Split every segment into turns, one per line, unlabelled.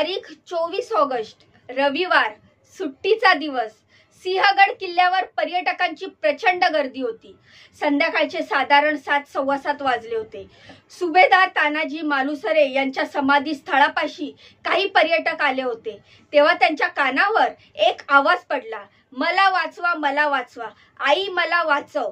तारीख 24 ऑगस्ट रविवार, सुट्टीचा दिवस। सिंहगड किल्ल्यावर पर्यटकांची प्रचंड गर्दी होती। संध्याकाळचे साधारण 7:15 वाजले होते। सुभेदार तानाजी मालुसरे यांच्या समाधी स्थळापाशी काही पर्यटक आले होते। तेव्हा त्यांच्या कानावर एक आवाज पडला, मला वाचवा, मला वाचवा, आई मला वाचव।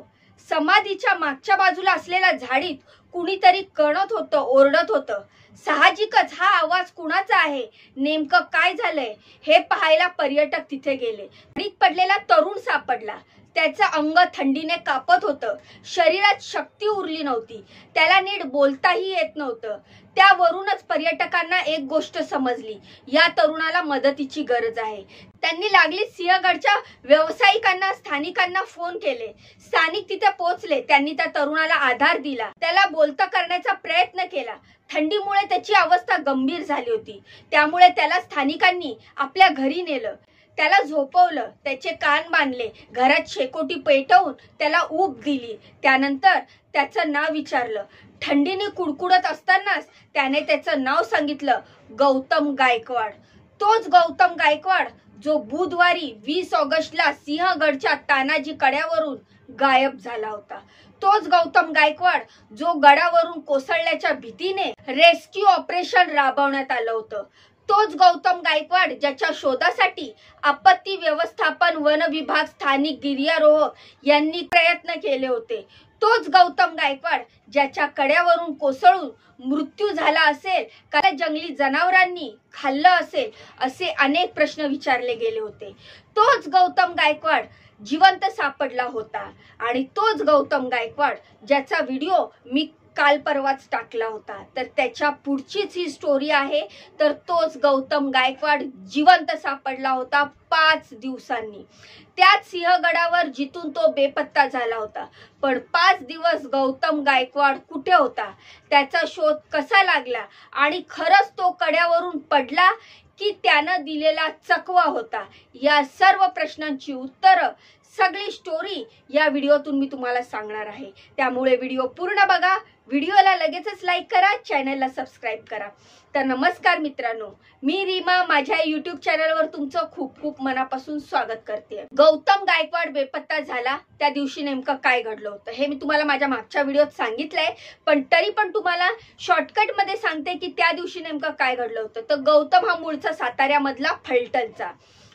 समाधीच्या मागच्या बाजूला असलेल्या झाडीत कुणीतरी कणत होतं, ओरडत होतं। साहजिकच हा आवाज कुणाचा आहे, नेमकं काय झालंय हे पाहायला पर्यटक तिथे गेले। झाडीत पडलेला तरुण सापडला। त्याचं अंग थंडीने कापत होतं, शरीरात शक्ती उरली नव्हती, त्याला नीट बोलताही येत नव्हतं। त्यावरूनच पर्यटकांना एक गोष्ट समजली, या तरुणाला मदतीची गरज आहे। त्यांनी लागलीच सिंहगडच्या व्यावसायिकांना, स्थानिकांना फोन केले। स्थानिक तिथे पोहोचले। त्यांनी त्या तरुणाला आधार दिला, त्याला बोलता करण्याचा प्रयत्न केला। थंडीमुळे त्याची अवस्था गंभीर झाली होती, त्यामुळे त्याला स्थानिकांनी आपल्या घरी नेलं। त्याला झोपवलं, त्याचे कान बांधले, घरात शेकोटी पेटवून त्याला ऊब दिली। त्यानंतर त्याचं नाव विचारलं। थंडीने कुडकुडत असतानाच त्याने त्याचं नाव सांगितलं, गौतम गायकवाड। तोच गौतम गायकवाड जो बुधवारी 20 ऑगस्टला सिंहगडच्या तानाजी कड्यावरून गायब झाला होता। तोच गौतम गायकवाड जो गडावरून कोसळल्याच्या भीतीने रेस्क्यू ऑपरेशन राबवण्यात आलं होतं। तोच गौतम गायकवाड ज्याच्या शोधासाठी आपत्ती व्यवस्थापन, वन विभाग, स्थानिक गिर्यारोहक यांनी प्रयत्न केले होते। तोच गौतम गायकवाड ज्याच्या कड्यावरून कोसळून मृत्यू झाला असेल का जंगली जनावरांनी खाल्लं असेल, असे अनेक प्रश्न विचारले गेले होते। तोच गौतम गायकवाड जिवंत सापडला होता आणि तोच गौतम गायकवाड ज्याचा व्हिडिओ मी काल परवाच टाकला होता। तर त्याच्या पुढचीच ही स्टोरी आहे। तर तोच गौतम गायकवाड जिवंत सापडला होता 5 दिवसांनी त्याच सिंहगडावर जिथून तो बेपत्ता झाला होता। पण 5 दिवस गौतम गायकवाड कुठे होता, त्याचा शोध कसा लागला आणि खरंच तो कड्यावरून पडला की त्यानं दिलेला चकवा होता, या सर्व प्रश्नांची उत्तरं, सगळी स्टोरी या व्हिडिओतून मी तुम्हाला सांगणार आहे। त्यामुळे व्हिडिओ पूर्ण बघा, व्हिडिओला लगेचच लाईक करा, चॅनलला सबस्क्राईब करा। तर नमस्कार मित्रांनो, मी रीमा माझ्या YouTube चॅनलवर तुमचं खूप खूप मनापासून स्वागत करते। गौतम गायकवाड बेपत्ता झाला त्या दिवशी नेमकं काय घडलं होतं हे मी तुम्हाला माझ्या मागच्या व्हिडिओत सांगितलंय, पण तरी पण तुम्हाला शॉर्टकट मध्ये सांगते की त्या दिवशी नेमकं काय घडलं होतं। तर गौतम हा मूळचा साताऱ्यामधला फलटणचा।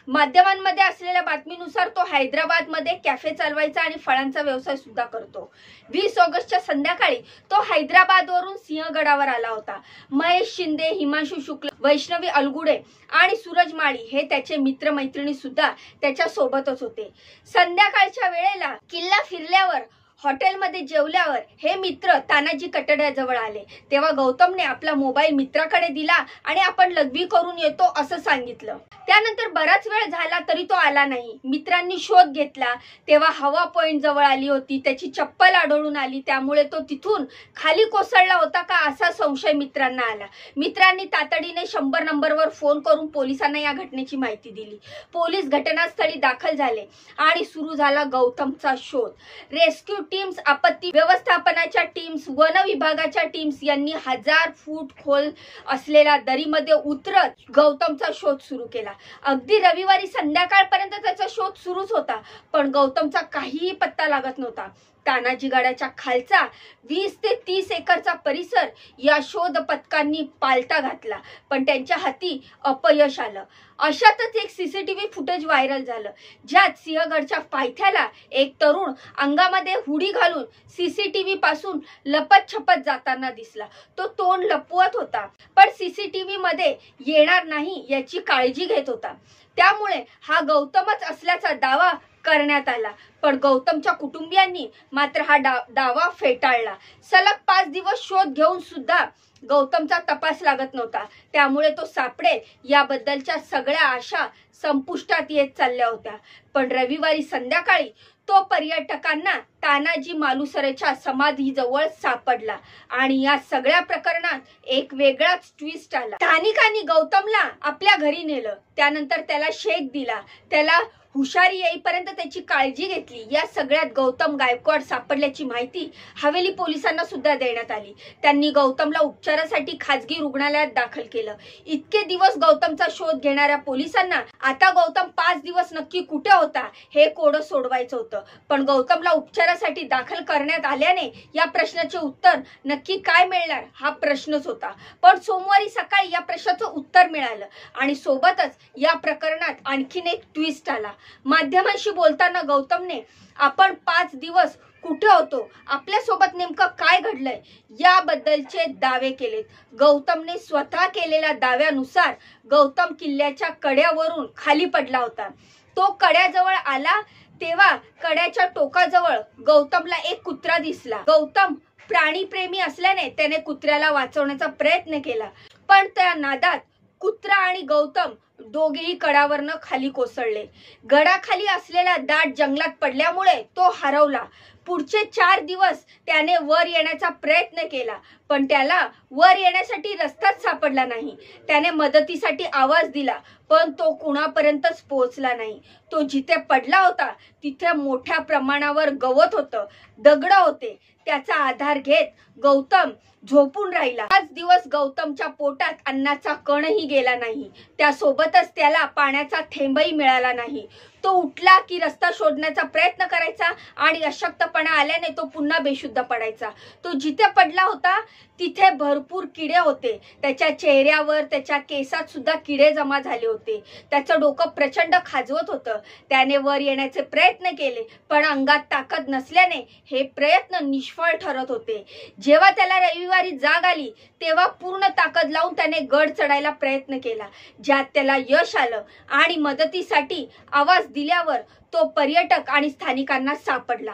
माध्यमांमध्ये असलेल्या बातमीनुसार तो हैदराबादमध्ये कॅफे चालवायचा आणि फळांचा व्यवसाय सुद्धा करतो। 20 ऑगस्टच्या संध्याकाळी तो हैदराबादवरून सिंहगडावर आला होता। महेश शिंदे, हिमांशु शुक्ल, वैष्णवी अलगुडे आणि सूरज माळी हे त्याचे मित्रमैत्रिणी सुद्धा त्याच्या सोबतच होते। संध्याकाळच्या वेळेला किल्ला फिरल्यावर हॉटेलमध्ये जेवल्यावर हे मित्र तानाजी कटड्याजवळ आले। तेव्हा गौतमने आपला मोबाईल मित्राकडे दिला आणि आपण लघवी करून येतो असं सांगितलं। त्यानंतर बराच वेळ झाला तरी तो आला नाही। मित्रांनी शोध घेतला तेव्हा हवा पॉइंट जवळ आली होती, त्याची चप्पल आढळून आली, त्यामुळे तो तिथून खाली कोसळला होता का असा संशय मित्रांना आला। मित्रांनी तातडीने 100 नंबरवर फोन करून पोलिसांना या घटनेची माहिती दिली। पोलीस घटनास्थळी दाखल झाले आणि सुरू झाला गौतमचा शोध। रेस्क्यू टीम्स, आपत्ती व्यवस्थापनाच्या टीम्स, वन विभागाच्या टीम्स यांनी 1000 फूट खोल असलेल्या दरीमध्ये उतरत गौतमचा शोध सुरू केला। अगदी रविवारी संध्याकाळपर्यंत त्याचा शोध सुरूच होता, पण गौतमचा काहीही पत्ता लागत नव्हता। तानाजी गडाच्या खालचा 20 ते 30 एकरचा परिसर या शोध पथकांनी पालटा घातला, पण त्यांच्या हाती अपयश आलं। अशातच एक सीसीटीव्ही फुटेज व्हायरल झालं, ज्यात सिंहगडच्या पायथ्याला एक तरुण अंगामध्ये हुडी घालून सीसीटीव्ही पासून लपत छपत जाताना दिसला। तो तोंड लपवत होता, पण सीसीटीव्ही मध्ये येणार नाही याची काळजी घेत होता। त्यामुळे हा गौतमच असल्याचा दावा करण्यात आला, पण गौतमच्या कुटुंबियांनी मात्र हा दावा फेटाळला। सलग 5 दिवस शोध घेऊन सुद्धा गौतमचा तपास लागत नव्हता, त्यामुळे तो सापडेल याबद्दलच्या सगळ्या आशा संपुष्टात येत चालल्या होत्या। पण रविवारी संध्याकाळी तो पर्यटकांना तानाजी मालुसरेच्या समाधीजवळ सापडला आणि या सगळ्या प्रकरणात एक वेगळाच ट्विस्ट आला। स्थानिकांनी गौतमला आपल्या घरी नेलं, त्यानंतर त्याला शेक दिला, त्याला हुशारी येईपर्यंत त्याची काळजी घेतली। या सगळ्यात गौतम गायकवाड सापडल्याची माहिती हवेली पोलिसांना सुद्धा देण्यात आली। त्यांनी गौतमला उपचारासाठी खासगी रुग्णालयात दाखल केलं। इतके दिवस गौतमचा शोध घेणाऱ्या पोलिसांना आता गौतम 5 दिवस नक्की कुठे होता हे कोडं सोडवायचं होतं। पण गौतमला उपचारासाठी दाखल करण्यात आल्याने या प्रश्नाचे उत्तर नक्की काय मिळणार हा प्रश्नच होता। पण सोमवारी सकाळी या प्रश्नाचं उत्तर मिळालं आणि सोबतच या प्रकरणात आणखीन एक ट्विस्ट आला। माध्यमांशी बोलताना गौतमने आपण 5 दिवस कुठे होतो, आपल्या सोबत नेमकं काय घडलंय याबद्दलचे दावे केलेत। गौतमने स्वतः केलेल्या दाव्यानुसार गौतम किल्ल्याच्या कड्यावरून खाली पडला होता। तो कड्याजवळ आला तेव्हा कड्याच्या टोकाजवळ गौतमला एक कुत्रा दिसला। गौतम प्राणीप्रेमी असल्याने त्याने कुत्र्याला वाचवण्याचा प्रयत्न केला, पण त्या नादात कुत्रा आणि गौतम दोघेही कडावरनं खाली कोसळले। गडाखाली असलेल्या दाट जंगलात पडल्यामुळे तो हरवला। पुढचे 4 दिवस त्याने वर येण्याचा प्रयत्न केला, पण त्याला वर येण्यासाठी रस्ताच सापडला नाही। त्याने मदतीसाठी आवाज दिला, पण तो कुणापर्यंतच पोहोचला नाही। तो जिथे पडला होता तिथे मोठ्या प्रमाणावर गवत होतं, दगड होते। त्याचा आधार घेत गौतम झोपून राहिला। 5 दिवस गौतमच्या पोटात अन्नाचा कणही गेला नाही, त्यासोबतच त्याला पाण्याचा थेंबही मिळाला नाही। तो उठला की रस्ता शोधण्याचा प्रयत्न करायचा आणि अशक्तपणा आल्याने तो पुन्हा बेशुद्ध पडायचा। तो जिथे पडला होता तिथे भरपूर किडे होते। त्याच्या चेहऱ्यावर, त्याच्या केसात सुद्धा किडे जमा झाले होते। त्याचं डोकं प्रचंड खाजवत होतं। त्याने वर येण्याचे प्रयत्न केले, पण अंगात ताकद नसल्याने हे प्रयत्न निष्फळ ठरत होते। जेव्हा त्याला रविवारी जाग आली तेव्हा पूर्ण ताकद लावून त्याने गड चढायला प्रयत्न केला, ज्यात त्याला यश आलं आणि मदतीसाठी आवाज दिल्यावर तो पर्यटक आणि स्थानिकांना सापडला।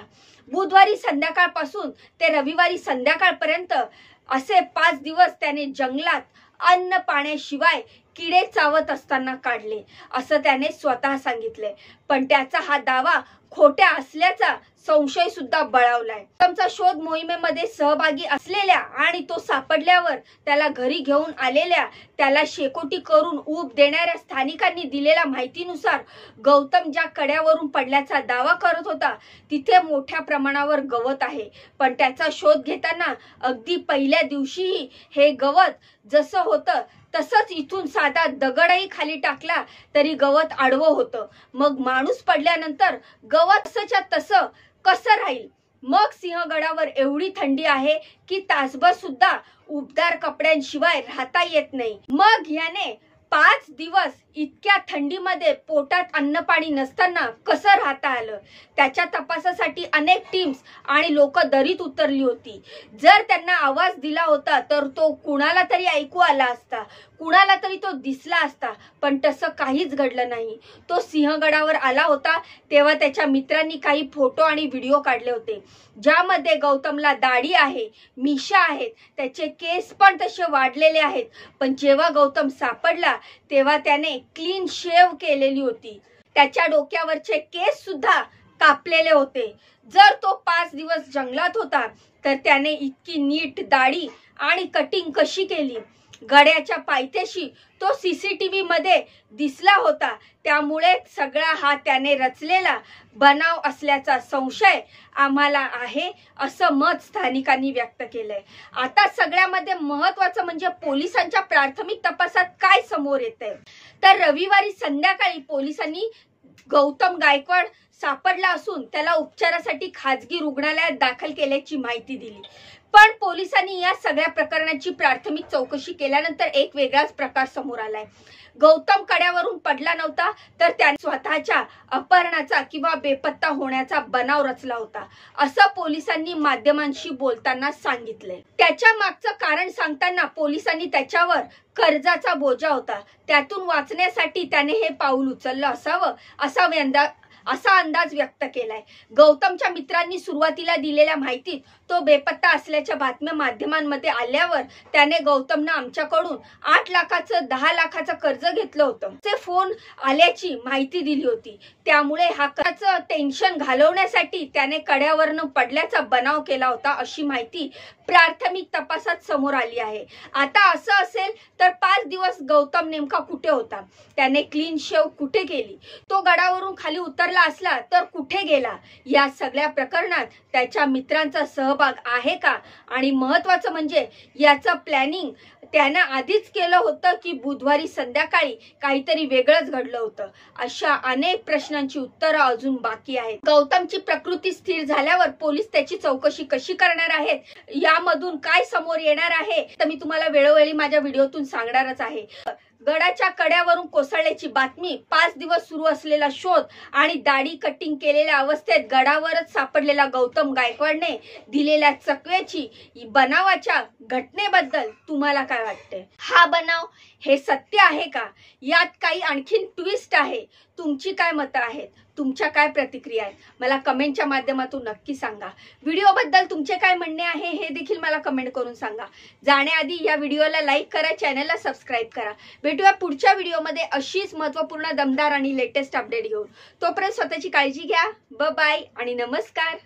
बुधवारी संध्याकाळपासून ते रविवारी संध्याकाळपर्यंत असे 5 दिवस त्याने जंगलात अन्न पाण्याशिवाय किडे चावत असताना काढले, असं त्याने स्वतः सांगितले। पण त्याचा हा दावा खोट्या असल्याचा संशय सुद्धा बळावलाय। गौतमचा शोध मोहिमेमध्ये सहभागी असलेल्या आणि तो सापडल्यावर त्याला घरी घेऊन आलेल्या, त्याला शेकोटी करून ऊब देणाऱ्या स्थानिकांनी दिलेल्या माहितीनुसार गौतम ज्या कड्यावरून पडल्याचा दावा करत होता तिथे मोठ्या प्रमाणावर गवत आहे। पण त्याचा शोध घेताना अगदी पहिल्या दिवशीही हे गवत जसं होतं तसंच इथून साधा दगडही खाली टाकला तरी गवत आडवं होतं। मग माणूस पडल्यानंतर गवत तसंच्या तसं कसं राहील? मग सिंहगडावर एवढी थंडी आहे की तासभर सुद्धा उबदार कपड्यांशिवाय राहता येत नाही। मग याने 5 दिवस इतक्या थंडीमध्ये पोटात अन्न पाणी नसताना कसं राहता आलं? त्याच्या तपासासाठी अनेक टीम्स आणि लोक दरीत उतरली होती। जर त्यांना आवाज दिला होता तर तो कुणाला तरी ऐकू आला असता, कुणाला तरी तो दिसला असता, पण तसं काहीच घडलं नाही। तो सिंहगडावर आला होता तेव्हा त्याच्या मित्रांनी काही फोटो आणि व्हिडिओ काढले होते, ज्यामध्ये गौतमला दाढी आहे, मिशा आहेत, त्याचे केस पण तसे वाढलेले आहेत। पण जेव्हा गौतम सापडला तेव्हा त्याने क्लीन शेव केलेली होती। त्याच्या डोक्यावरचे केस सुद्धा कापलेले होते। जर तो 5 दिवस जंगलात होता तर त्याने इतकी नीट दाढी आणि कटिंग कशी केली? गड्याच्या पायथ्याशी तो सीसीटीव्ही मध्ये दिसला होता, त्यामुळे सगळा हा त्याने रचलेला बनाव असल्याचा संशय आम्हाला आहे, असं मत स्थानिकांनी व्यक्त केलंय। आता सगळ्यामध्ये महत्त्वाचं म्हणजे पोलिसांच्या प्राथमिक तपासात काय समोर येतंय तर रविवारी संध्याकाळी पोलिसांनी गौतम गायकवाड सापडला असून त्याला उपचारासाठी खासगी रुग्णालयात दाखल केल्याची माहिती दिली। पण पोलिसांनी या सगळ्या प्रकरणाची प्राथमिक चौकशी केल्यानंतर एक वेगळाच प्रकार समोर आलाय। गौतम कड्यावरून पडला नव्हता तर त्याने स्वतःच्या अपहरणाचा किंवा बेपत्ता होण्याचा बनाव रचला होता, असं पोलिसांनी माध्यमांशी बोलताना सांगितलंय। त्याच्या मागचं कारण सांगताना पोलिसांनी त्याच्यावर कर्जाचा बोजा होता, त्यातून वाचण्यासाठी त्याने हे पाऊल उचललं असावं असा असा अंदाज व्यक्त केलाय। गौतमच्या मित्रांनी सुरुवातीला दिलेल्या माहितीत तो बेपत्ता असल्याच्या बातम्या माध्यमांमध्ये आल्यावर त्याने गौतमनं आमच्याकडून 8 लाखाचं 10 लाखाचं कर्ज घेतलं होतं, ते फोन आल्याची माहिती दिली होती। त्यामुळे हा कर्जाचं टेन्शन घालवण्यासाठी त्याने कड्यावरनं पडल्याचा बनाव केला होता, अशी माहिती प्राथमिक तपासात समोर आली आहे। आता असं असेल तर 5 दिवस गौतम नेमका कुठे होता, त्याने क्लीन शेव कुठे केली, तो गडावरून खाली उतरला असला तर कुठे गेला, या सगळ्या प्रकरणात त्याच्या मित्रांचा सहभाग आहे का, आणि महत्त्वाचं म्हणजे याचं प्लॅनिंग त्यानं आधीच केलं होतं की बुधवारी संध्याकाळी काहीतरी वेगळंच घडलं होतं, अशा अनेक प्रश्नांची उत्तरं अजून बाकी आहेत। गौतमची प्रकृती स्थिर झाल्यावर पोलीस त्याची चौकशी कशी करणार आहेत, यामधून काय समोर येणार आहे तर मी तुम्हाला वेळोवेळी माझ्या व्हिडिओतून सांगणारच आहे। गडाच्या कड्यावरून कोसळल्याची बातमी, 5 दिवस सुरू असलेला शोध आणि दाढी कटिंग केलेल्या अवस्थेत गडावरच सापडलेला गौतम गायकवाडने दिलेल्या चकव्याची बनावाच्या घटनेबद्दल तुम्हाला काय वाटते? हा बनाव हे सत्य आहे का, यात काही आणखीन ट्विस्ट आहे? तुमची काय मतं आहेत, तुमच्या काय प्रतिक्रिया आहेत, मला कमेंटच्या माध्यमातून नक्की सांगा। व्हिडिओबद्दल तुमचे काय म्हणणे आहे हे देखील मला कमेंट करून सांगा। जाण्याआधी या व्हिडिओला लाईक करा, चॅनलला सबस्क्राईब करा। भेटूया पुढच्या व्हिडिओमध्ये अशीच महत्त्वपूर्ण, दमदार आणि लेटेस्ट अपडेट घेऊन। तोपर्यंत स्वतःची काळजी घ्या। बाय आणि नमस्कार।